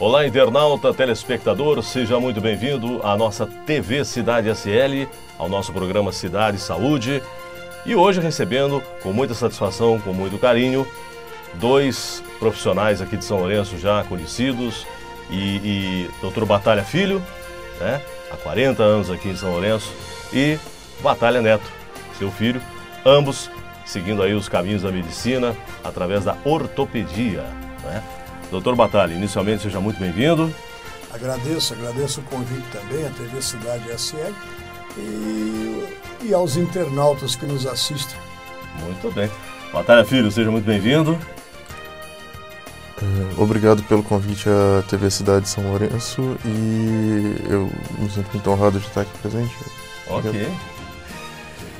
Olá, internauta, telespectador, seja muito bem-vindo à nossa TV Cidade SL, ao nosso programa Cidade e Saúde. E hoje recebendo, com muita satisfação, com muito carinho, dois profissionais aqui de São Lourenço já conhecidos, e Dr. Batalha Filho, né, há 40 anos aqui em São Lourenço, e Batalha Neto, seu filho, ambos seguindo aí os caminhos da medicina através da ortopedia, né? Doutor Batalha, inicialmente seja muito bem-vindo. Agradeço o convite também à TV Cidade SL e aos internautas que nos assistem. Muito bem. Batalha Filho, seja muito bem-vindo. Obrigado pelo convite à TV Cidade de São Lourenço e eu me sinto muito honrado de estar aqui presente. Ok.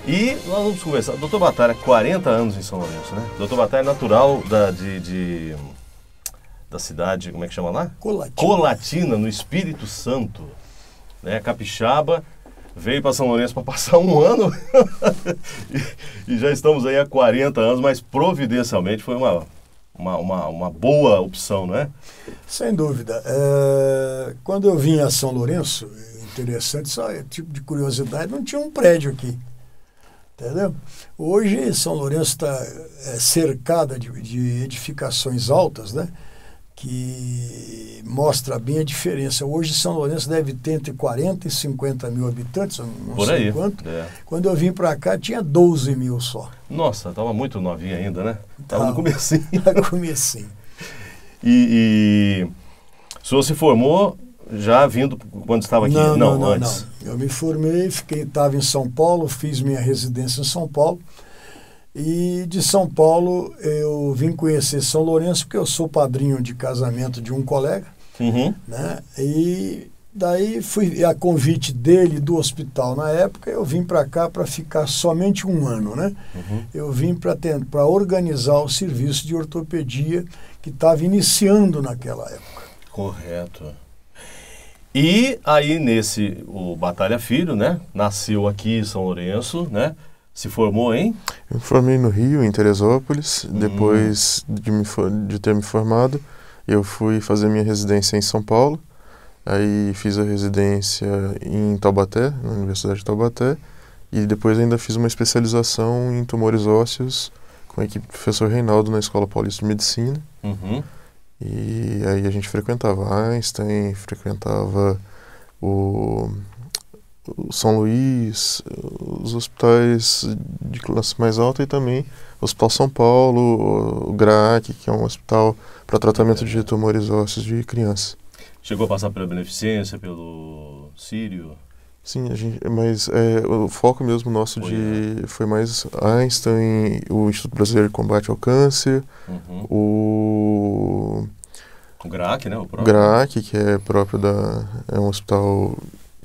E nós vamos conversar. Doutor Batalha, 40 anos em São Lourenço, né? Doutor Batalha é natural da cidade, como é que chama lá? Colatina, no Espírito Santo, né? Capixaba, veio para São Lourenço para passar um ano e já estamos aí há 40 anos, mas providencialmente foi uma boa opção, não é? Sem dúvida. Quando eu vim a São Lourenço, interessante, só tipo de curiosidade, não tinha um prédio aqui. Entendeu? Hoje São Lourenço está cercada de edificações altas, né? Que mostra bem a diferença. Hoje São Lourenço deve ter entre 40 e 50 mil habitantes, não por sei aí, quanto. É. Quando eu vim para cá tinha 12 mil só. Nossa, estava muito novinha ainda, né? Estava no comecinho. No comecinho. E o senhor se formou já vindo quando estava aqui? Não, antes. Eu me formei, estava em São Paulo, fiz minha residência em São Paulo. E de São Paulo eu vim conhecer São Lourenço porque eu sou padrinho de casamento de um colega, né? E daí fui a convite dele do hospital na época, eu vim para cá para ficar somente um ano, né? Eu vim para organizar o serviço de ortopedia que estava iniciando naquela época. Correto. E aí o Batalha Filho, né? Nasceu aqui em São Lourenço, né? Se formou em? Eu me formei no Rio, em Teresópolis. Depois de ter me formado, eu fui fazer minha residência em São Paulo. Aí fiz a residência em Taubaté, na Universidade de Taubaté. E depois ainda fiz uma especialização em tumores ósseos com a equipe do professor Reinaldo na Escola Paulista de Medicina. E aí a gente frequentava Einstein, frequentava o São Luís, os hospitais de classe mais alta e também o Hospital São Paulo, o GRAAC, que é um hospital para tratamento de tumores ósseos de crianças. Chegou a passar pela Beneficência, pelo Sírio? Sim, mas o foco mesmo nosso foi mais Einstein, o Instituto Brasileiro de Combate ao Câncer, o GRAAC, né? O próprio. GRAAC, que é próprio é um hospital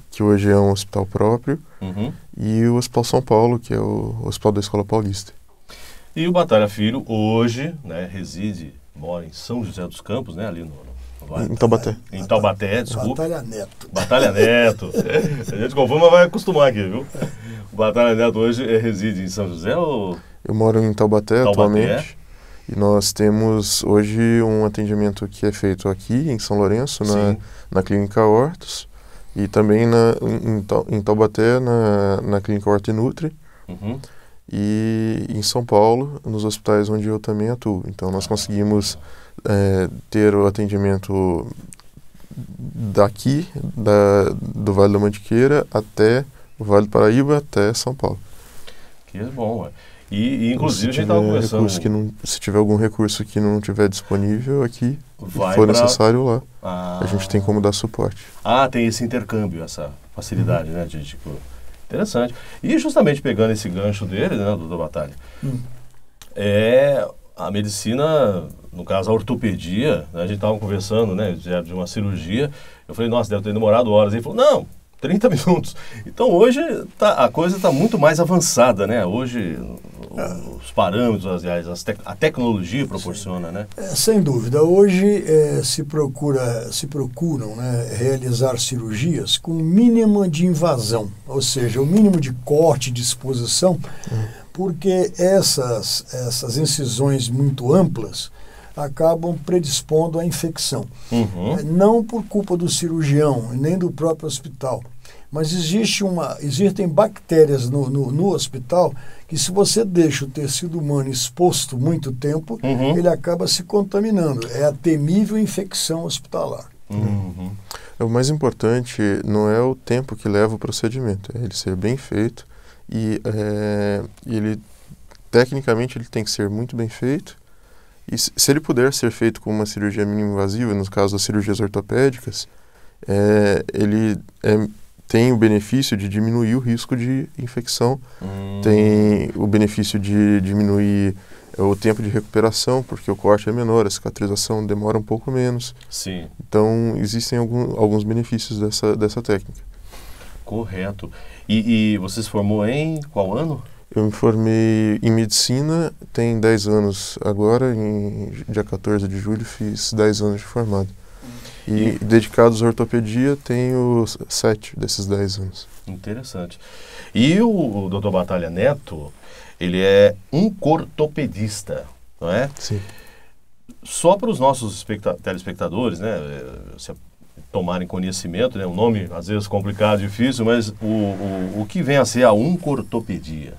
que hoje é um hospital próprio, e o Hospital São Paulo, que é o Hospital da Escola Paulista. E o Batalha Filho hoje, né, mora em São José dos Campos, né, ali no Vale. Em Taubaté. Em Taubaté, desculpa. Batalha Neto. Batalha Neto. A gente confirma, mas vai acostumar aqui, viu? O Batalha Neto hoje reside em São José ou... Eu moro em Taubaté atualmente. E nós temos hoje um atendimento que é feito aqui em São Lourenço, na Clínica Hortos. E também em Taubaté, na Clínica Hortinutri. E em São Paulo, nos hospitais onde eu também atuo. Então nós conseguimos ter o atendimento daqui, do Vale da Mantiqueira, até o Vale do Paraíba, até São Paulo. Que bom, ué. E inclusive a gente estava conversando... se tiver algum recurso que não estiver disponível aqui, for necessário lá, a gente tem como dar suporte. Tem esse intercâmbio, essa facilidade, né? Interessante. E justamente pegando esse gancho dele, né, doutor Batalha, a medicina, no caso a ortopedia, né, a gente estava conversando, né, de uma cirurgia, eu falei, nossa, deve ter demorado horas. Ele falou, não, 30 minutos. Então hoje a coisa está muito mais avançada, né? Hoje os parâmetros, aliás, a tecnologia proporciona, né? Sem dúvida. Hoje se procuram, né, realizar cirurgias com o mínimo de invasão, ou seja, o mínimo de corte, de exposição, porque essas incisões muito amplas acabam predispondo à infecção. Uhum. Não por culpa do cirurgião, nem do próprio hospital, mas existem bactérias no hospital que, se você deixa o tecido humano exposto muito tempo, ele acaba se contaminando. É a temível infecção hospitalar. Uhum. O mais importante não é o tempo que leva o procedimento, é ele ser bem feito e tecnicamente ele tem que ser muito bem feito. E se ele puder ser feito com uma cirurgia mínimo invasiva, no caso das cirurgias ortopédicas, ele tem o benefício de diminuir o risco de infecção, tem o benefício de diminuir o tempo de recuperação, porque o corte é menor, a cicatrização demora um pouco menos. Sim. Então, existem alguns benefícios dessa técnica. Correto. E você se formou em qual ano? Eu me formei em medicina, tem 10 anos agora, dia 14 de julho fiz 10 anos de formado. E dedicados à ortopedia, tenho 7 desses 10 anos. Interessante. E o Dr. Batalha Neto, ele é um ortopedista, não é? Sim. Só para os nossos telespectadores, né, se tomarem conhecimento, né, um nome às vezes complicado, difícil, mas o que vem a ser a oncortopedia?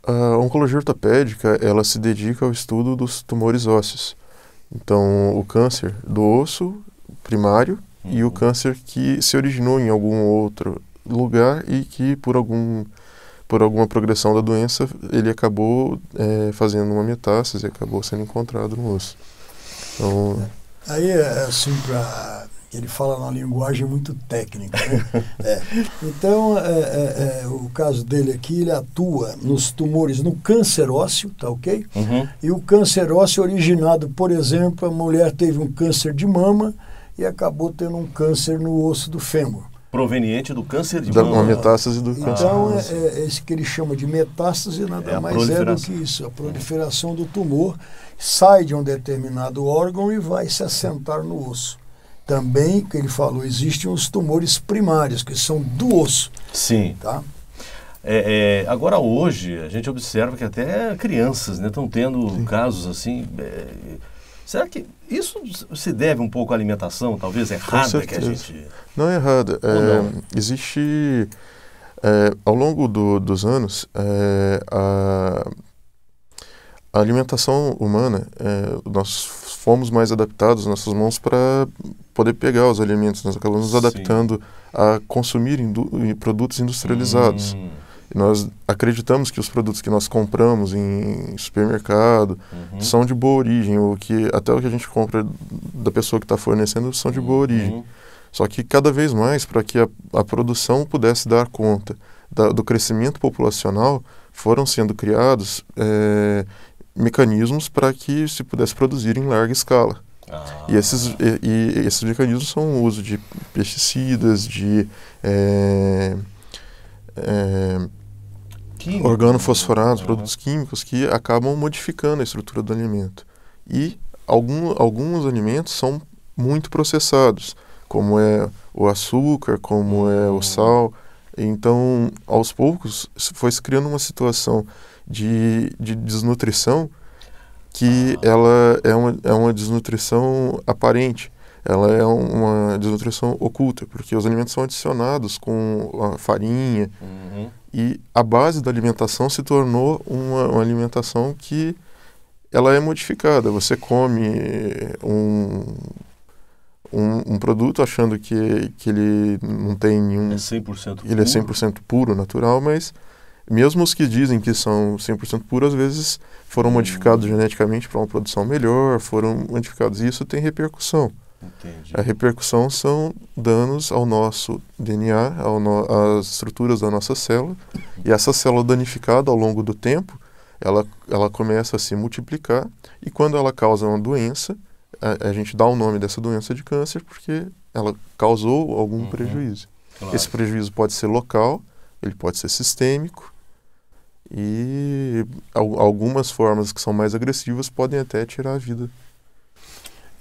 A oncologia ortopédica, ela se dedica ao estudo dos tumores ósseos. Então, o câncer do osso primário e o câncer que se originou em algum outro lugar e que por alguma progressão da doença ele acabou fazendo uma metástase e acabou sendo encontrado no osso. Então, aí assim, ele fala numa linguagem muito técnica, né? Então, o caso dele aqui, ele atua nos tumores, no câncer ósseo, tá ok? E o câncer ósseo originado, por exemplo, a mulher teve um câncer de mama e acabou tendo um câncer no osso do fêmur. Proveniente do câncer de mama. Uma metástase do câncer. Então, esse que ele chama de metástase nada mais é do que isso, a proliferação do tumor sai de um determinado órgão e vai se assentar no osso. Também, que ele falou, existem os tumores primários, que são do osso. Sim. Tá? Agora, hoje, a gente observa que até crianças, né, estão tendo casos assim. Será que isso se deve um pouco à alimentação, talvez errada, que a gente... Não é errada. Não? Existe, ao longo dos anos, a alimentação humana, nós fomos mais adaptados, nossas mãos, para poder pegar os alimentos. Nós acabamos nos adaptando a consumir produtos industrializados. Nós acreditamos que os produtos que nós compramos em supermercado são de boa origem, ou que até o que a gente compra da pessoa que está fornecendo são de boa origem. Só que cada vez mais, para que a produção pudesse dar conta do crescimento populacional, foram sendo criados mecanismos para que se pudesse produzir em larga escala. E esses mecanismos são o uso de pesticidas, de organofosforados, produtos químicos que acabam modificando a estrutura do alimento. E alguns alimentos são muito processados, como é o açúcar, como é o sal. Então, aos poucos, foi se criando uma situação de desnutrição que ela é uma desnutrição aparente. Ela é uma desnutrição oculta, porque os alimentos são adicionados com a farinha e a base da alimentação se tornou uma alimentação que ela é modificada. Você come um produto achando que ele não tem nenhum... É 100% puro. Ele é 100% puro, natural, mas mesmo os que dizem que são 100% puros, às vezes foram modificados geneticamente para uma produção melhor, foram modificados. E isso tem repercussão. Entendi. A repercussão são danos ao nosso DNA, às estruturas da nossa célula. E essa célula danificada ao longo do tempo, ela começa a se multiplicar. E quando ela causa uma doença, a gente dá o nome dessa doença de câncer porque ela causou algum prejuízo. Claro. Esse prejuízo pode ser local, ele pode ser sistêmico. E algumas formas que são mais agressivas podem até tirar a vida.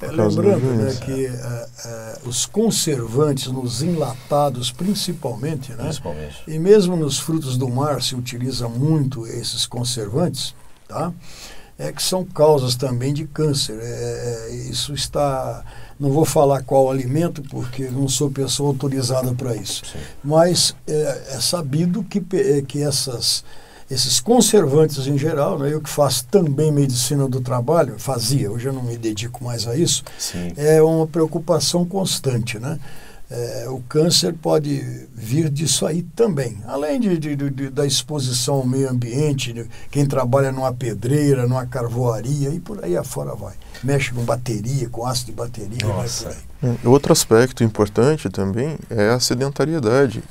Lembrando, né, que os conservantes nos enlatados principalmente, né, e mesmo nos frutos do mar se utiliza muito esses conservantes, tá? que são causas também de câncer. Isso está... Não vou falar qual alimento, porque não sou pessoa autorizada para isso. Sim. Mas é sabido que esses conservantes em geral, né, eu que faço também medicina do trabalho, fazia, hoje eu não me dedico mais a isso, Sim. é uma preocupação constante, né? O câncer pode vir disso aí também, além da exposição ao meio ambiente, quem trabalha numa pedreira, numa carvoaria e por aí afora vai. Mexe com bateria, com ácido de bateria, vai por aí. Outro aspecto importante também é a sedentariedade.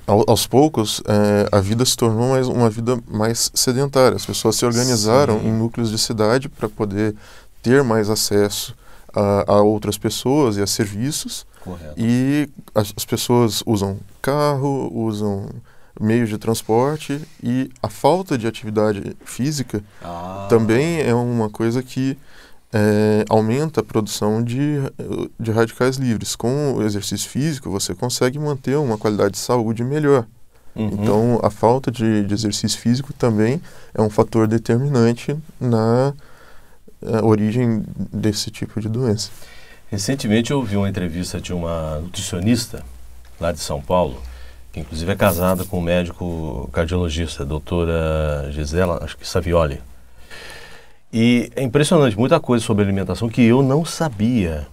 Aos poucos, a vida se tornou uma vida mais sedentária. As pessoas se organizaram em núcleos de cidade para poder ter mais acesso a outras pessoas e a serviços. Correto. E as pessoas usam carro, usam meios de transporte, e a falta de atividade física também é uma coisa que aumenta a produção de radicais livres. Com o exercício físico, você consegue manter uma qualidade de saúde melhor. Então, a falta de exercício físico também é um fator determinante na origem desse tipo de doença. Recentemente eu ouvi uma entrevista de uma nutricionista lá de São Paulo, que inclusive é casada com um médico cardiologista, a doutora Gisela, acho que Savioli. E é impressionante, muita coisa sobre alimentação que eu não sabia.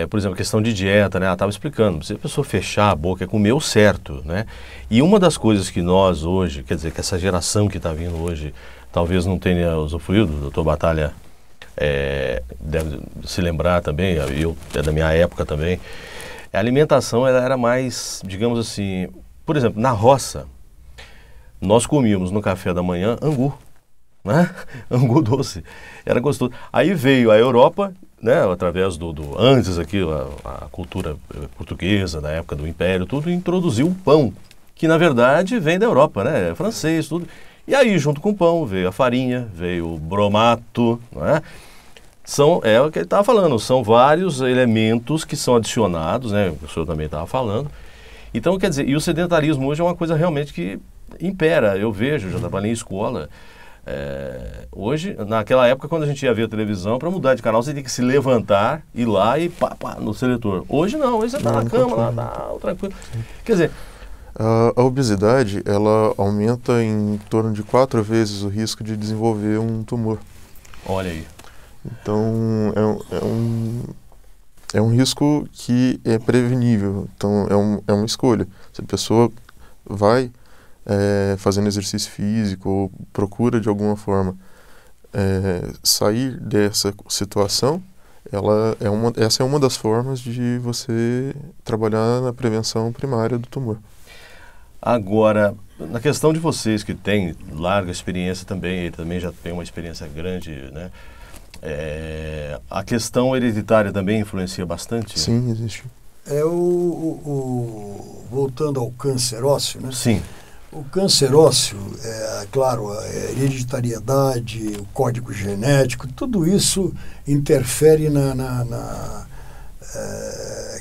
Por exemplo, questão de dieta, né? Ela estava explicando, se a pessoa fechar a boca, é comer o certo, né? E uma das coisas que nós hoje, quer dizer, que essa geração que está vindo hoje, talvez não tenha usufruído, o doutor Batalha deve se lembrar também, é da minha época também, a alimentação ela era mais, digamos assim, por exemplo, na roça, nós comíamos no café da manhã angu, né? Angu doce, era gostoso. Aí veio a Europa, né, através antes aqui, a cultura portuguesa, da época do Império, tudo, introduziu o pão, que na verdade vem da Europa, né, francês, tudo. E aí, junto com o pão, veio a farinha, veio o bromato, né? É o que ele estava falando, são vários elementos que são adicionados, né? O senhor também estava falando. Então, quer dizer, e o sedentarismo hoje é uma coisa realmente que impera. Eu vejo, já trabalhei em escola. Hoje, naquela época, quando a gente ia ver a televisão, para mudar de canal, você tinha que se levantar, ir lá e pá, no seletor. Hoje não, hoje você está na cama, lá, tranquilo. Quer dizer... A obesidade, ela aumenta em torno de 4 vezes o risco de desenvolver um tumor. Olha aí. Então, é um risco que é prevenível. Então, é uma escolha. Se a pessoa vai fazendo exercício físico ou procura, de alguma forma, sair dessa situação, essa é uma das formas de você trabalhar na prevenção primária do tumor. Agora, na questão de vocês que têm larga experiência também, ele também já tem uma experiência grande, né? A questão hereditária também influencia bastante? Sim, existe. Voltando ao câncer ósseo, né? Sim. O câncer ósseo, claro, a hereditariedade, o código genético, tudo isso interfere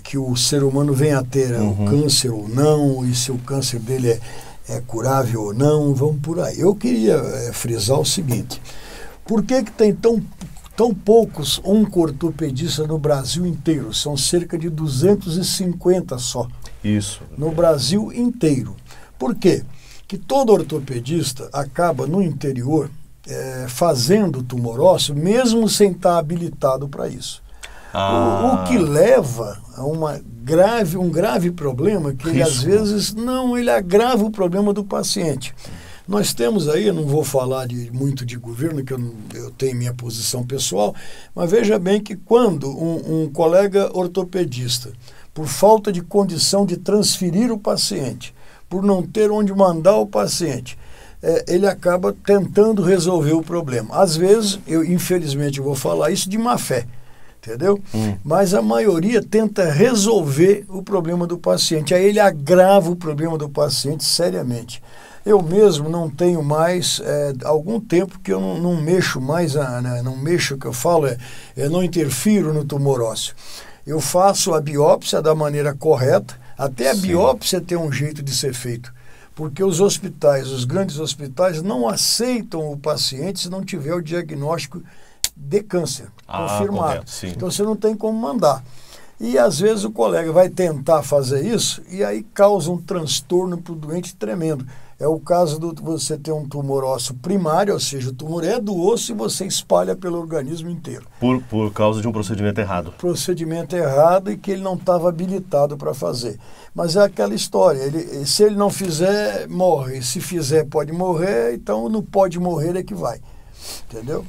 que o ser humano venha a ter o câncer ou não, e se o câncer dele é curável ou não, vamos por aí. Eu queria frisar o seguinte: por que tem tão poucos ortopedistas no Brasil inteiro? São cerca de 250 só. Isso. No Brasil inteiro. Por quê? Que todo ortopedista acaba no interior fazendo tumor ósseo, mesmo sem estar habilitado para isso. O que leva a um grave problema, que ele, às vezes, ele agrava o problema do paciente. Nós temos aí, eu não vou falar muito de governo, que eu tenho minha posição pessoal, mas veja bem que quando um colega ortopedista, por falta de condição de transferir o paciente, por não ter onde mandar o paciente, ele acaba tentando resolver o problema. Às vezes, infelizmente, vou falar isso de má fé, entendeu? Mas a maioria tenta resolver o problema do paciente. Aí ele agrava o problema do paciente seriamente. Eu mesmo não tenho mais algum tempo que eu não mexo mais, não mexo, o que eu falo não interfiro no tumor ósseo. Eu faço a biópsia da maneira correta, até a biópsia tem um jeito de ser feito. Porque os hospitais, os grandes hospitais, não aceitam o paciente se não tiver o diagnóstico de câncer confirmado. Correto, sim. Então você não tem como mandar. E às vezes o colega vai tentar fazer isso e aí causa um transtorno para o doente tremendo. É o caso de você ter um tumor ósseo primário, ou seja, o tumor é do osso e você espalha pelo organismo inteiro. Por causa de um procedimento errado. Procedimento errado e que ele não estava habilitado para fazer. Mas é aquela história, se ele não fizer, morre. Se fizer, pode morrer, então não pode morrer é que vai. Entendeu?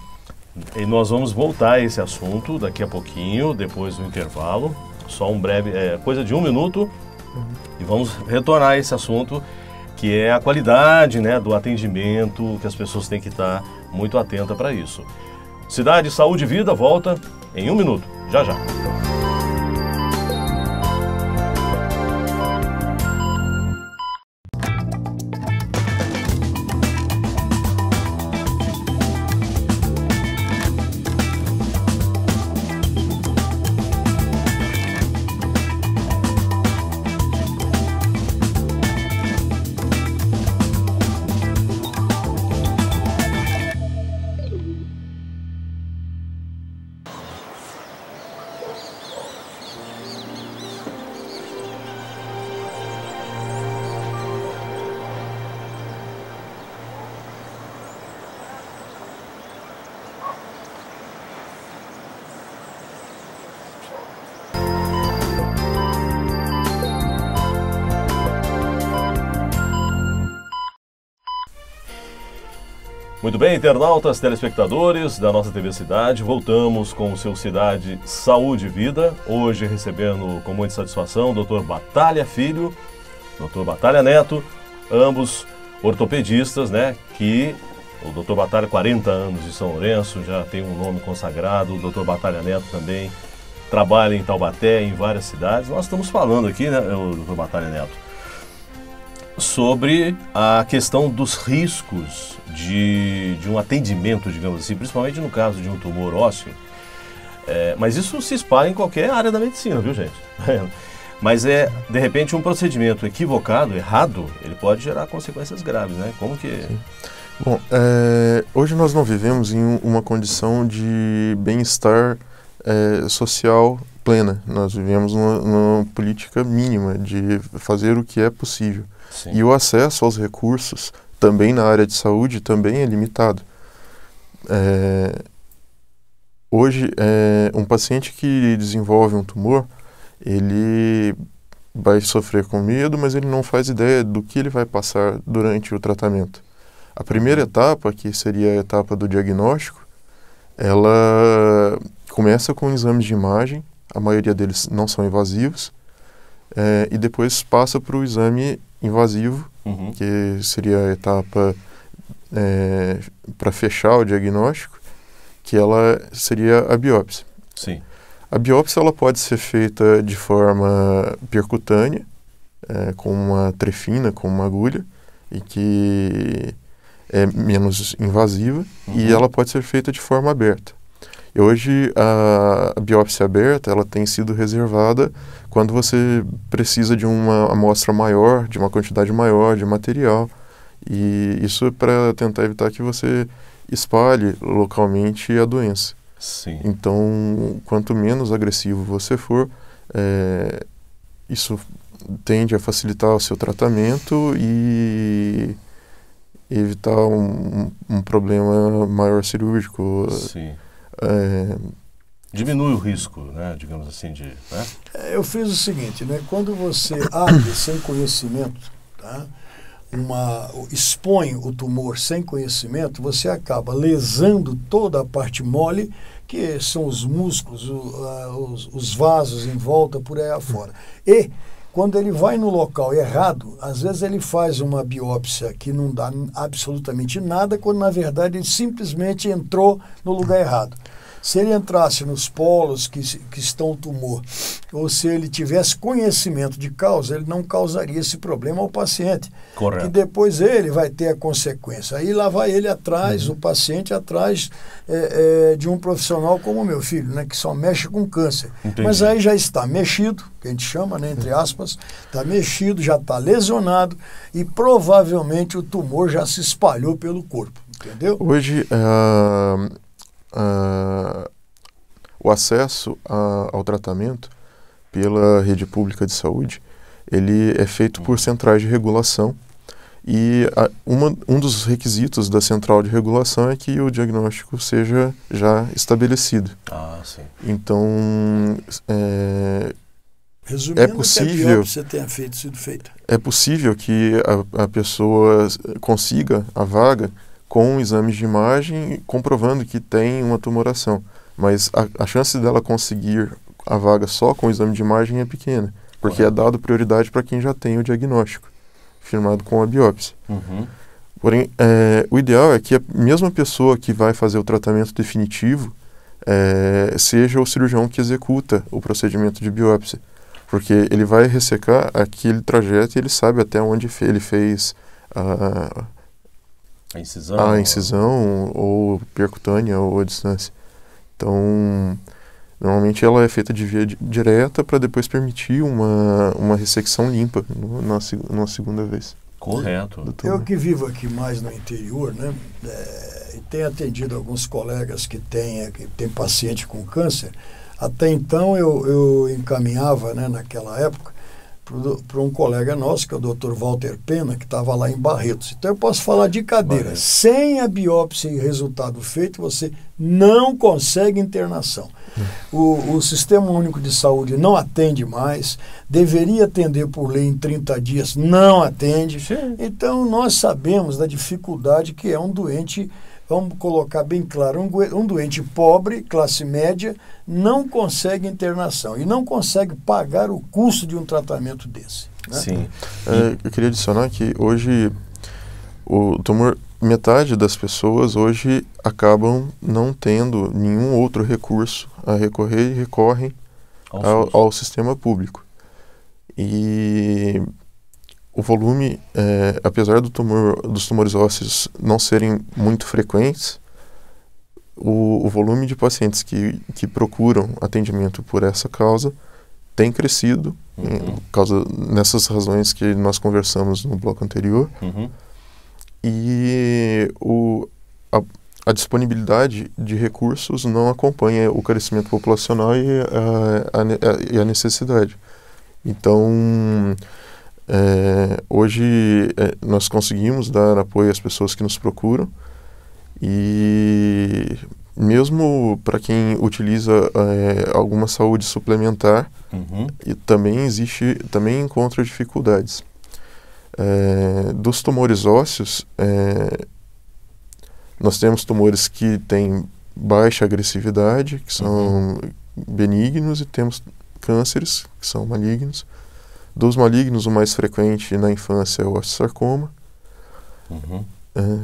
E nós vamos voltar a esse assunto daqui a pouquinho, depois do intervalo. Só um breve, coisa de 1 minuto. E vamos retornar a esse assunto, que é a qualidade, né, do atendimento, que as pessoas têm que estar muito atentas para isso. Cidade, Saúde e Vida volta em 1 minuto. Já, já. Muito bem, internautas, telespectadores da nossa TV Cidade, voltamos com o seu Cidade, Saúde e Vida. Hoje recebendo com muita satisfação o Dr. Batalha Filho, Dr. Batalha Neto, ambos ortopedistas, né? Que o Dr. Batalha, 40 anos de São Lourenço, já tem um nome consagrado. O Dr. Batalha Neto também trabalha em Taubaté, em várias cidades. Nós estamos falando aqui, né, o Dr. Batalha Neto, sobre a questão dos riscos de um atendimento, digamos assim, principalmente no caso de um tumor ósseo. Mas isso se espalha em qualquer área da medicina, viu, gente? Mas de repente, um procedimento equivocado, errado, ele pode gerar consequências graves, né? Como que... Sim. Bom, hoje nós não vivemos em uma condição de bem-estar social plena. Nós vivemos numa política mínima de fazer o que é possível. Sim. E o acesso aos recursos, também na área de saúde, também é limitado. Hoje, um paciente que desenvolve um tumor, ele vai sofrer com medo, mas ele não faz ideia do que ele vai passar durante o tratamento. A primeira etapa, que seria a etapa do diagnóstico, ela começa com exames de imagem, a maioria deles não são invasivos, e depois passa para o exame invasivo, que seria a etapa para fechar o diagnóstico, que ela seria a biópsia. Sim. A biópsia ela pode ser feita de forma percutânea, com uma trefina, com uma agulha, e que é menos invasiva, e ela pode ser feita de forma aberta. E hoje a biópsia aberta ela tem sido reservada quando você precisa de uma amostra maior, de uma quantidade maior de material, e isso é para tentar evitar que você espalhe localmente a doença. Sim. Então, quanto menos agressivo você for, isso tende a facilitar o seu tratamento e evitar um problema maior cirúrgico. Sim. Diminui o risco, né, digamos assim, de... Né? Eu fiz o seguinte, né, quando você abre sem conhecimento, tá, expõe o tumor sem conhecimento, você acaba lesando toda a parte mole, que são os músculos, os vasos em volta, por aí afora. E quando ele vai no local errado, às vezes ele faz uma biópsia que não dá absolutamente nada, quando na verdade ele simplesmente entrou no lugar errado. Se ele entrasse nos polos que estão o tumor, ou se ele tivesse conhecimento de causa, ele não causaria esse problema ao paciente. Correto. Que depois ele vai ter a consequência. Aí lá vai ele atrás, o paciente atrás de um profissional como o meu filho, né, que só mexe com câncer. Entendi. Mas aí já está mexido, que a gente chama, né, entre aspas, está mexido, já está lesionado e provavelmente o tumor já se espalhou pelo corpo, entendeu? Hoje, o acesso ao tratamento pela rede pública de saúde, ele é feito por centrais de regulação e um dos requisitos da central de regulação é que o diagnóstico seja já estabelecido. Ah, sim. Então, Resumindo, é possível que a biópsia tenha sido feita. É possível que a pessoa consiga a vaga com exames de imagem comprovando que tem uma tumoração, mas a chance dela conseguir a vaga só com o exame de imagem é pequena, porque é dado prioridade para quem já tem o diagnóstico firmado com a biópsia. Uhum. Porém, o ideal é que a mesma pessoa que vai fazer o tratamento definitivo seja o cirurgião que executa o procedimento de biópsia, porque ele vai ressecar aquele trajeto e ele sabe até onde ele fez a incisão ou percutânea ou a distância. Então, normalmente ela é feita de via direta para depois permitir uma ressecção limpa numa segunda vez. Correto. Eu que vivo aqui mais no interior, né, e tenho atendido alguns colegas que têm paciente com câncer. Até então eu encaminhava, né, naquela época, para um colega nosso, que é o Dr. Walter Pena, que estava lá em Barretos. Então eu posso falar de cadeira. Sem a biópsia e resultado feito, você não consegue internação. O Sistema Único de Saúde não atende mais, deveria atender por lei em 30 dias, não atende. Sim. Então nós sabemos da dificuldade que é um doente, vamos colocar bem claro, um doente pobre, classe média, não consegue internação e não consegue pagar o custo de um tratamento desse. Né? Sim. Eu queria adicionar que hoje o tumor, metade das pessoas hoje acabam não tendo nenhum outro recurso a recorrer e recorrem ao sistema público. E o volume, apesar dos tumores ósseos não serem muito frequentes, o volume de pacientes que procuram atendimento por essa causa tem crescido, nessas razões que nós conversamos no bloco anterior. Uhum. E a disponibilidade de recursos não acompanha o crescimento populacional e a necessidade. Então, hoje nós conseguimos dar apoio às pessoas que nos procuram e mesmo para quem utiliza alguma saúde suplementar, e também encontra dificuldades. Dos tumores ósseos, nós temos tumores que têm baixa agressividade, que são benignos, e temos cânceres, que são malignos. Dos malignos, o mais frequente na infância é o osteosarcoma,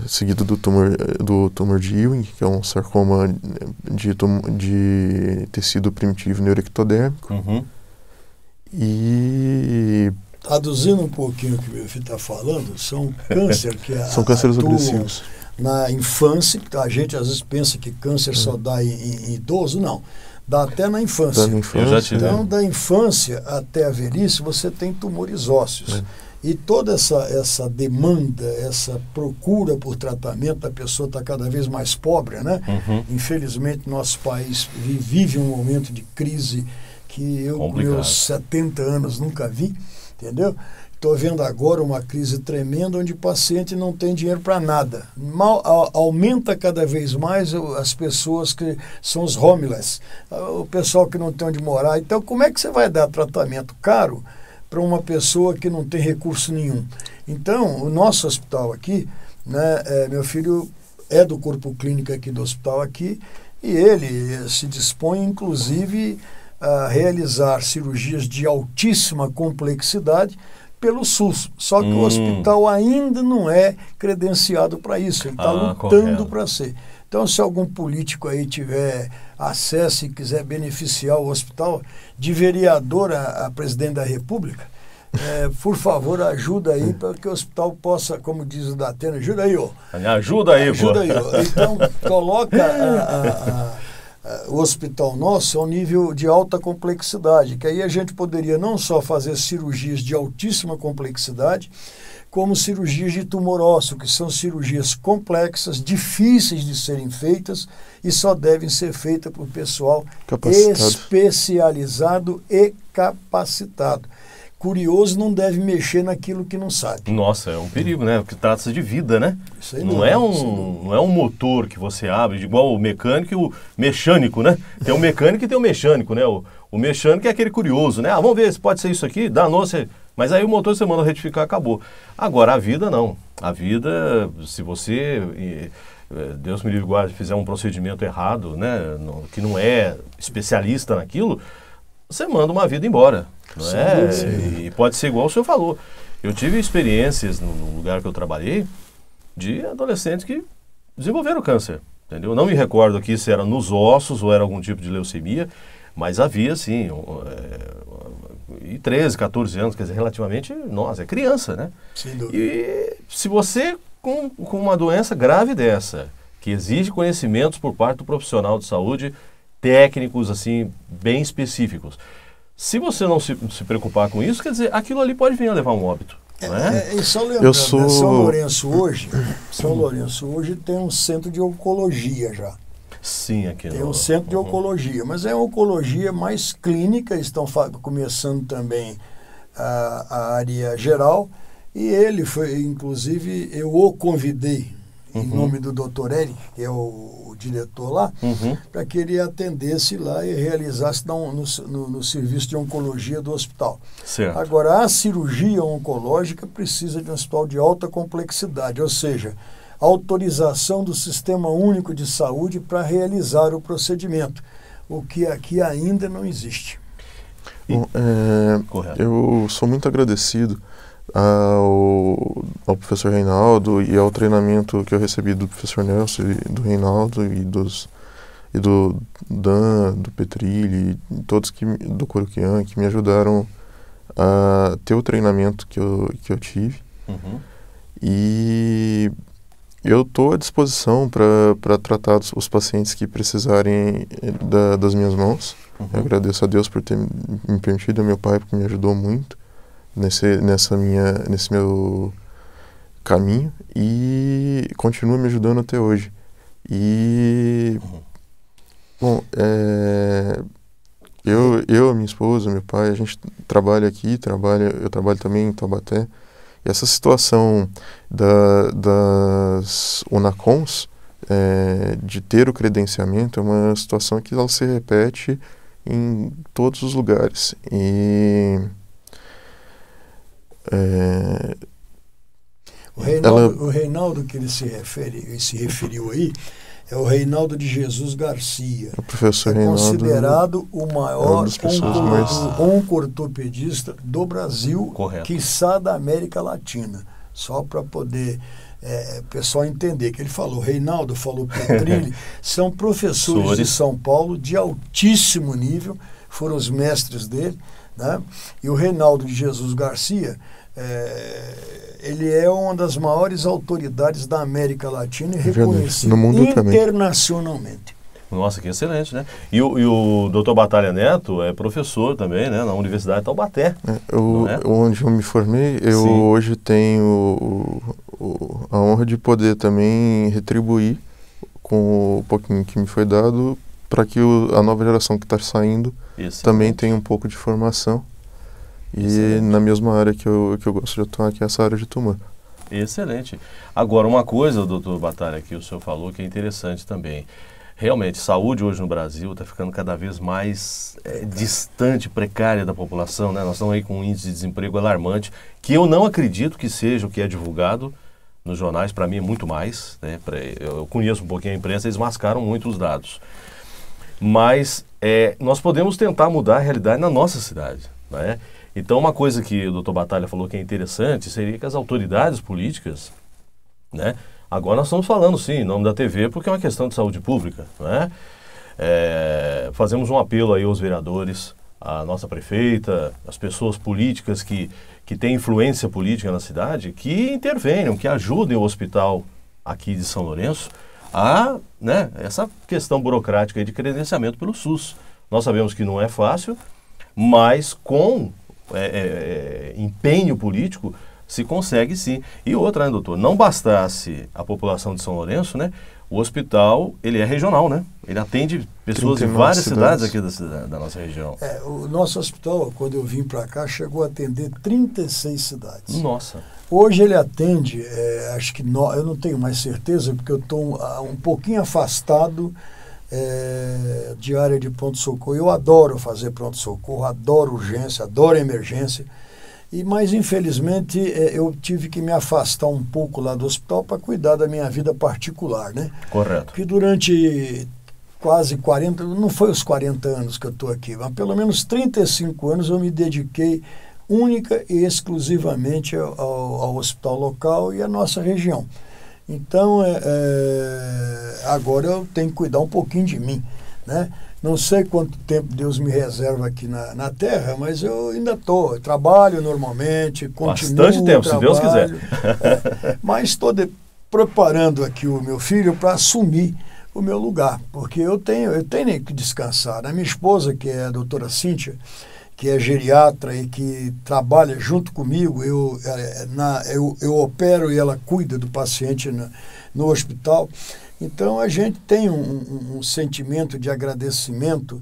seguido do tumor de Ewing, que é um sarcoma de tecido primitivo neuroectodérmico. E traduzindo um pouquinho o que o filho está falando, são câncer que são cânceres agressivos. Na infância, a gente às vezes pensa que câncer só dá em idoso, não. Dá até na infância. Então, da infância até a velhice, você tem tumores ósseos. E toda essa demanda, essa procura por tratamento, a pessoa está cada vez mais pobre, né? Infelizmente, nosso país vive um momento de crise que eu, com meus 70 anos, nunca vi, entendeu? Estou vendo agora uma crise tremenda onde o paciente não tem dinheiro para nada. Aumenta cada vez mais as pessoas que são os homeless, o pessoal que não tem onde morar. Então, como é que você vai dar tratamento caro para uma pessoa que não tem recurso nenhum? Então, o nosso hospital aqui, né, meu filho é do corpo clínico aqui do hospital aqui, e ele se dispõe, inclusive, a realizar cirurgias de altíssima complexidade pelo SUS. Só que o hospital ainda não é credenciado para isso, ele está lutando para ser. Então, se algum político aí tiver acesso e quiser beneficiar o hospital, de vereador a presidente da República, por favor, ajuda aí para que o hospital possa, como diz o Datena, ajuda aí, ó. Ajuda aí, ajuda aí, ó. Então, coloca o hospital nosso ao nível de alta complexidade, que aí a gente poderia não só fazer cirurgias de altíssima complexidade, como cirurgias de tumor ósseo, que são cirurgias complexas, difíceis de serem feitas e só devem ser feitas por pessoal especializado e capacitado. Curioso, não deve mexer naquilo que não sabe. Nossa, é um perigo, né? Porque trata-se de vida, né? Isso aí não é um motor que você abre, igual o mecânico e o mecânico, né? Tem o mecânico e tem o mecânico, né? O mecânico é aquele curioso, né? Vamos ver se pode ser isso aqui, danou, mas aí o motor você manda retificar, acabou. Agora, a vida não. A vida, se você, Deus me livre guarde, fizer um procedimento errado, né? Que não é especialista naquilo, você manda uma vida embora. Não é? E pode ser igual o senhor falou. Eu tive experiências no lugar que eu trabalhei de adolescentes que desenvolveram câncer, entendeu? Não me recordo aqui se era nos ossos ou era algum tipo de leucemia, mas havia sim, e 13, 14 anos, quer dizer, relativamente, nossa, é criança, né? Sem dúvida. E se você, com uma doença grave dessa, que exige conhecimentos por parte do profissional de saúde, técnicos, assim, bem específicos, se você não se preocupar com isso, quer dizer, aquilo ali pode vir a levar um óbito. Não é? E só lembrando, São Lourenço hoje tem um centro de oncologia já. Sim, aqui tem um centro de oncologia, mas é uma oncologia mais clínica, estão começando também a área geral, e ele foi, inclusive, eu o convidei, em nome do Dr. Eric, que é o diretor lá, para que ele atendesse lá e realizasse no serviço de oncologia do hospital. Certo. Agora, a cirurgia oncológica precisa de um hospital de alta complexidade, ou seja, autorização do Sistema Único de Saúde para realizar o procedimento, o que aqui ainda não existe. Bom, eu sou muito agradecido ao professor Reinaldo e ao treinamento que eu recebi do professor Nelson e do Reinaldo e do Dan, do Petrilli, todos do Coroquian, que me ajudaram a ter o treinamento que eu tive. E eu estou à disposição para tratar os pacientes que precisarem das minhas mãos. Eu agradeço a Deus por ter me permitido, a meu pai, porque me ajudou muito nesse meu caminho e continua me ajudando até hoje. E, bom, eu, minha esposa, meu pai, a gente trabalha aqui, eu trabalho também em Taubaté. E essa situação das UNACONs, de ter o credenciamento, é uma situação que ela se repete em todos os lugares. E o Reinaldo que ele se referiu aí é o Reinaldo de Jesus Garcia. O professor Reinaldo considerado o maior oncortopedista do Brasil, quiçá da América Latina. Só para poder o pessoal entender que ele falou, Reinaldo falou Petrilli, são professores de São Paulo de altíssimo nível, foram os mestres dele, né? E o Reinaldo de Jesus Garcia, ele é uma das maiores autoridades da América Latina e reconhecido no mundo internacionalmente. Nossa, que excelente, né? E o Dr. Batalha Neto é professor também, né? Na Universidade de Taubaté. Onde eu me formei, eu hoje tenho a honra de poder também retribuir com o pouquinho que me foi dado para que a nova geração que está saindo também tenha um pouco de formação. E na mesma área que eu gosto de atuar, que é essa área de tumor. Excelente. Agora, uma coisa, doutor Batalha, que o senhor falou que é interessante também. Realmente, saúde hoje no Brasil está ficando cada vez mais distante, precária da população, né? Nós estamos aí com um índice de desemprego alarmante, que eu não acredito que seja o que é divulgado nos jornais. Para mim é muito mais, né? Eu conheço um pouquinho a imprensa, eles mascaram muito os dados. Mas nós podemos tentar mudar a realidade na nossa cidade, né? Então, uma coisa que o doutor Batalha falou que é interessante seria que as autoridades políticas, né? Agora nós estamos falando, sim, em nome da TV, porque é uma questão de saúde pública, né? Fazemos um apelo aí aos vereadores, à nossa prefeita, às pessoas políticas que têm influência política na cidade, que intervenham, que ajudem o hospital aqui de São Lourenço a, né, essa questão burocrática aí de credenciamento pelo SUS. Nós sabemos que não é fácil, mas com empenho político se consegue sim. E outra, né, doutor? Não bastasse a população de São Lourenço, né? O hospital, ele é regional, né? Ele atende pessoas de várias cidades aqui da nossa região. O nosso hospital, quando eu vim para cá, chegou a atender 36 cidades. Nossa! Hoje ele atende, acho que eu não tenho mais certeza, porque eu estou um pouquinho afastado de área de pronto-socorro. Eu adoro fazer pronto-socorro, adoro urgência, adoro emergência. Mas, infelizmente, eu tive que me afastar um pouco lá do hospital para cuidar da minha vida particular, né? Correto. Porque durante quase 40, não foi os 40 anos que eu estou aqui, mas pelo menos 35 anos eu me dediquei única e exclusivamente ao hospital local e à nossa região. Então, agora eu tenho que cuidar um pouquinho de mim, né? Não sei quanto tempo Deus me reserva aqui na Terra, mas eu ainda estou, trabalho normalmente, continuo. Bastante tempo, se Deus quiser. Mas estou preparando aqui o meu filho para assumir o meu lugar, porque eu tenho que descansar. A minha esposa, que é a doutora Cíntia, que é geriatra e que trabalha junto comigo, eu opero e ela cuida do paciente no hospital. Então, a gente tem um sentimento de agradecimento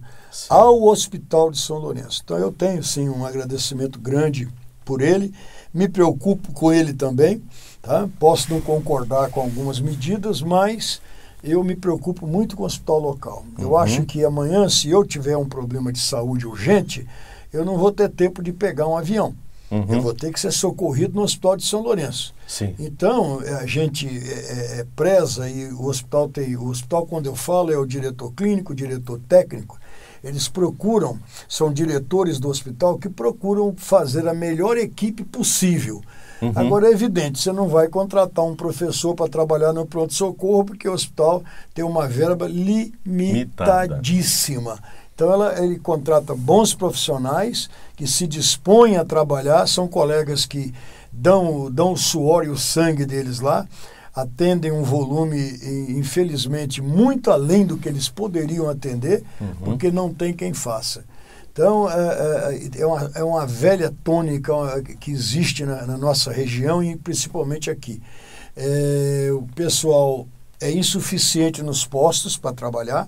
ao Hospital de São Lourenço. Então, eu tenho, sim, um agradecimento grande por ele, me preocupo com ele também, tá? Posso não concordar com algumas medidas, mas eu me preocupo muito com o hospital local. Eu acho que amanhã, se eu tiver um problema de saúde urgente, eu não vou ter tempo de pegar um avião. Eu vou ter que ser socorrido no Hospital de São Lourenço. Sim. Então, a gente preza, e o hospital, quando eu falo, é o diretor clínico, o diretor técnico. Eles procuram, são diretores do hospital que procuram fazer a melhor equipe possível. Agora, é evidente, você não vai contratar um professor para trabalhar no pronto-socorro, porque o hospital tem uma verba limitadíssima. Então, ele contrata bons profissionais que se dispõem a trabalhar, são colegas que dão o suor e o sangue deles lá, atendem um volume, infelizmente, muito além do que eles poderiam atender, porque não tem quem faça. Então, é uma velha tônica que existe na nossa região e principalmente aqui. O pessoal é insuficiente nos postos para trabalhar,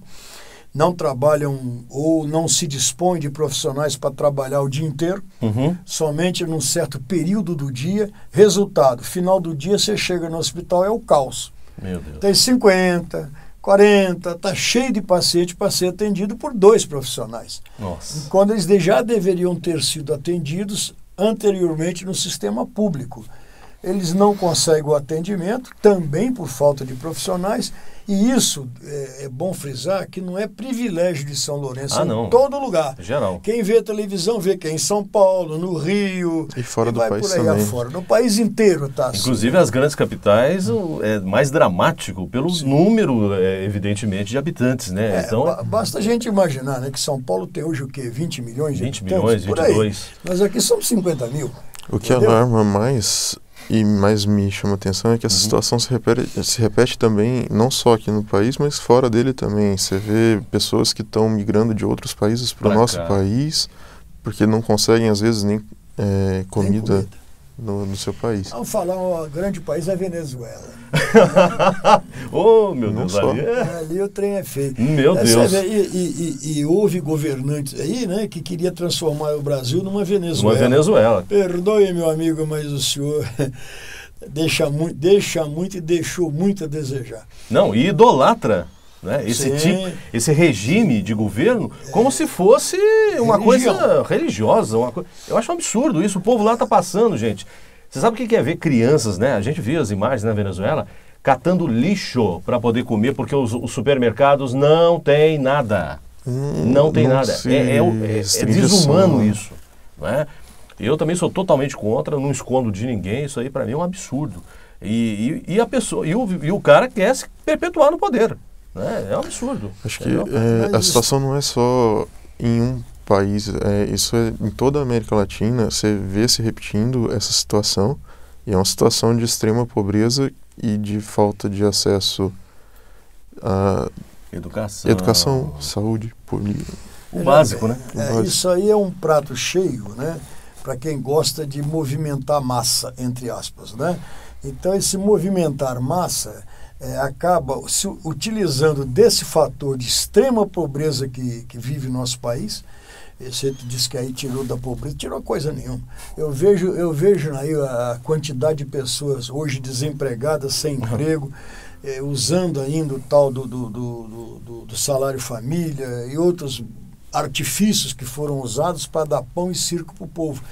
não trabalham ou não se dispõem de profissionais para trabalhar o dia inteiro, somente num certo período do dia. Resultado, final do dia você chega no hospital, é o caos. Meu Deus. Tem 50, 40, está cheio de paciente para ser atendido por 2 profissionais. Nossa. Quando eles já deveriam ter sido atendidos anteriormente no sistema público. Eles não conseguem o atendimento, também por falta de profissionais, e isso é bom frisar que não é privilégio de São Lourenço, em todo lugar. Geral. Quem vê televisão vê que é em São Paulo, no Rio, e fora do vai país por aí também. afora. No país inteiro está assim. Inclusive as grandes capitais é mais dramático pelo número, evidentemente, de habitantes, né? Então, basta a gente imaginar, né, que São Paulo tem hoje o quê? 20 milhões de 20 habitantes? milhões, 22. Nós aqui somos 50 mil. O que entendeu? alarma mais e mais me chama a atenção é que essa situação se repete também, não só aqui no país, mas fora dele também. Você vê pessoas que estão migrando de outros países para o nosso país, porque não conseguem, às vezes, nem comida no seu país. Vamos falar, um grande país é a Venezuela. Oh, meu Deus, ali o trem é feio. Meu Deus. E houve governantes aí, né, que queria transformar o Brasil numa Venezuela. Uma Venezuela. Perdoe, meu amigo, mas o senhor deixa muito e deixou muito a desejar. Não, e idolatra, né, esse regime de governo como se fosse uma coisa religiosa. Eu acho um absurdo isso. O povo lá está passando, gente. Você sabe o que é ver crianças, né? A gente viu as imagens na Venezuela catando lixo para poder comer, porque os supermercados não tem nada. Não tem nada. É desumano isso. Não é? Eu também sou totalmente contra, não escondo de ninguém, isso aí para mim é um absurdo. E a pessoa, e o cara quer se perpetuar no poder, né? É um absurdo. Acho que a situação não é só em um país, isso é em toda a América Latina, você vê se repetindo essa situação, e é uma situação de extrema pobreza e de falta de acesso a educação, saúde, política. O básico, né? Isso aí é um prato cheio, né? Para quem gosta de movimentar massa, entre aspas, né? Então, esse movimentar massa acaba se utilizando desse fator de extrema pobreza que vive o nosso país. Você disse que aí tirou da pobreza, tirou coisa nenhuma. Eu vejo aí a quantidade de pessoas hoje desempregadas, sem emprego, usando ainda o tal do salário família e outros artifícios que foram usados para dar pão e circo para o povo.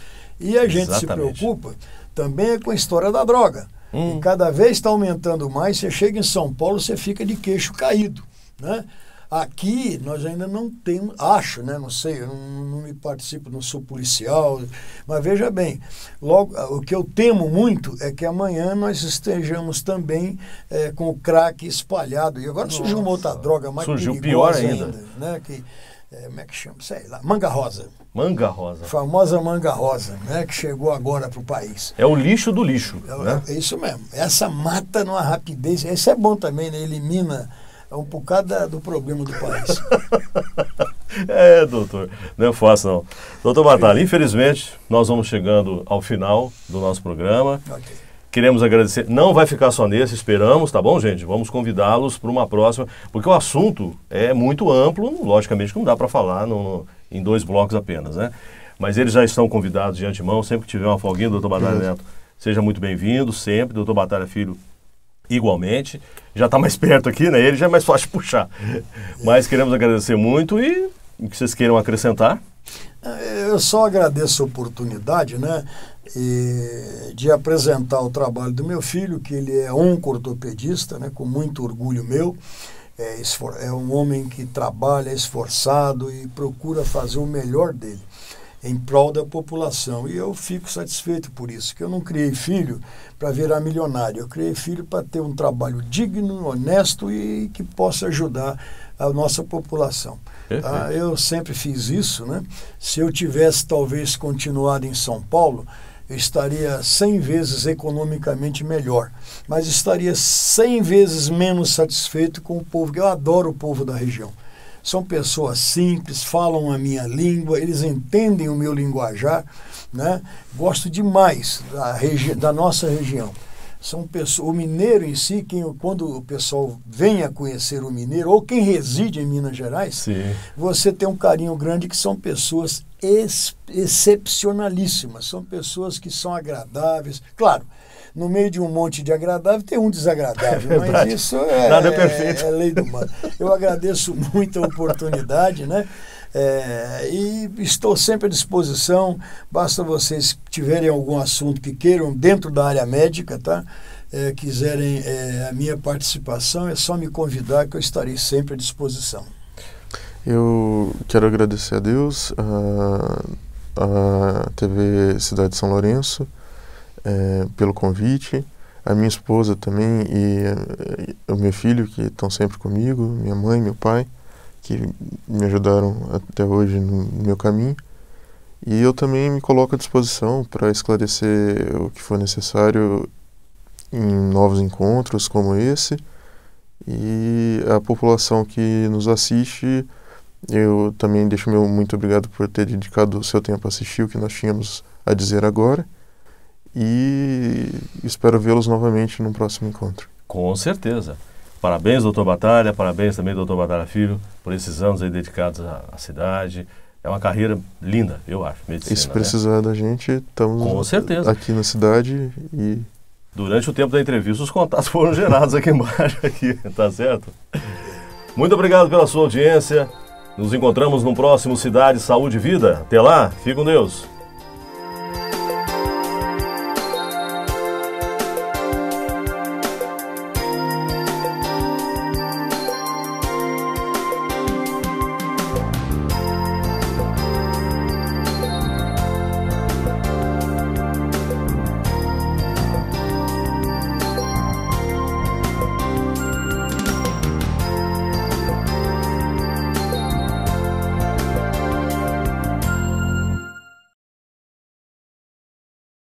E a gente se preocupa também com a história da droga. E cada vez está aumentando mais. Você chega em São Paulo, você fica de queixo caído, né? Aqui nós ainda não temos, acho, né? Não sei, eu não me participo, não sou policial, mas veja bem, logo, o que eu temo muito é que amanhã nós estejamos também com o crack espalhado. E agora surgiu uma outra droga mais perigosa pior ainda, né? Como é que chama? Sei lá, manga rosa. Manga rosa. A famosa manga rosa, né? Que chegou agora para o país. É o lixo do lixo. Né? É isso mesmo. Essa mata numa rapidez, isso é bom também, né? Elimina um bocado do problema do país. Doutor, não é fácil não. Doutor Batalha, infelizmente nós vamos chegando ao final do nosso programa. Okay. Queremos agradecer, não vai ficar só nesse, esperamos, tá bom, gente? Vamos convidá-los para uma próxima, porque o assunto é muito amplo, logicamente que não dá para falar em 2 blocos apenas, né? Mas eles já estão convidados de antemão, sempre que tiver uma folguinha, doutor Batalha Neto, seja muito bem-vindo, sempre, doutor Batalha Filho, igualmente. Já está mais perto aqui, né? Ele já é mais fácil de puxar. Mas queremos agradecer muito e o que vocês queiram acrescentar? Eu só agradeço a oportunidade, né, de apresentar o trabalho do meu filho, que ele é ortopedista, né, com muito orgulho meu. É um homem que trabalha, é esforçado e procura fazer o melhor dele em prol da população. E eu fico satisfeito por isso, que eu não criei filho para virar milionário. Eu criei filho para ter um trabalho digno, honesto e que possa ajudar a nossa população. Eu sempre fiz isso, né? Se eu tivesse talvez continuado em São Paulo, eu estaria 100 vezes economicamente melhor, mas estaria 100 vezes menos satisfeito com o povo, porque eu adoro o povo da região. São pessoas simples, falam a minha língua, eles entendem o meu linguajar, né? Gosto demais da nossa região. São pessoas, o mineiro em si, quando o pessoal vem a conhecer o mineiro, ou quem reside em Minas Gerais, sim, você tem um carinho grande, que são pessoas excepcionalíssimas, são pessoas que são agradáveis. Claro, no meio de um monte de agradável tem um desagradável, mas isso nada é perfeito. É lei do humano. Eu agradeço muito a oportunidade, né? E estou sempre à disposição. Basta vocês tiverem algum assunto que queiram dentro da área médica, tá? Quiserem a minha participação, é só me convidar que eu estarei sempre à disposição. Eu quero agradecer a Deus, a TV Cidade de São Lourenço, pelo convite, a minha esposa também e o meu filho, que estão sempre comigo, minha mãe, meu pai, que me ajudaram até hoje no meu caminho. E eu também me coloco à disposição para esclarecer o que for necessário em novos encontros como esse. E a população que nos assiste, eu também deixo meu muito obrigado por ter dedicado o seu tempo a assistir o que nós tínhamos a dizer agora. E espero vê-los novamente no próximo encontro. Com certeza. Parabéns, doutor Batalha, parabéns também, doutor Batalha Filho, por esses anos aí dedicados à cidade. É uma carreira linda, eu acho, medicina. E se precisar da gente, estamos com certeza aqui na cidade. E durante o tempo da entrevista, os contatos foram gerados aqui embaixo, tá certo? Muito obrigado pela sua audiência. Nos encontramos no próximo Cidade, Saúde e Vida. Até lá, fique com Deus.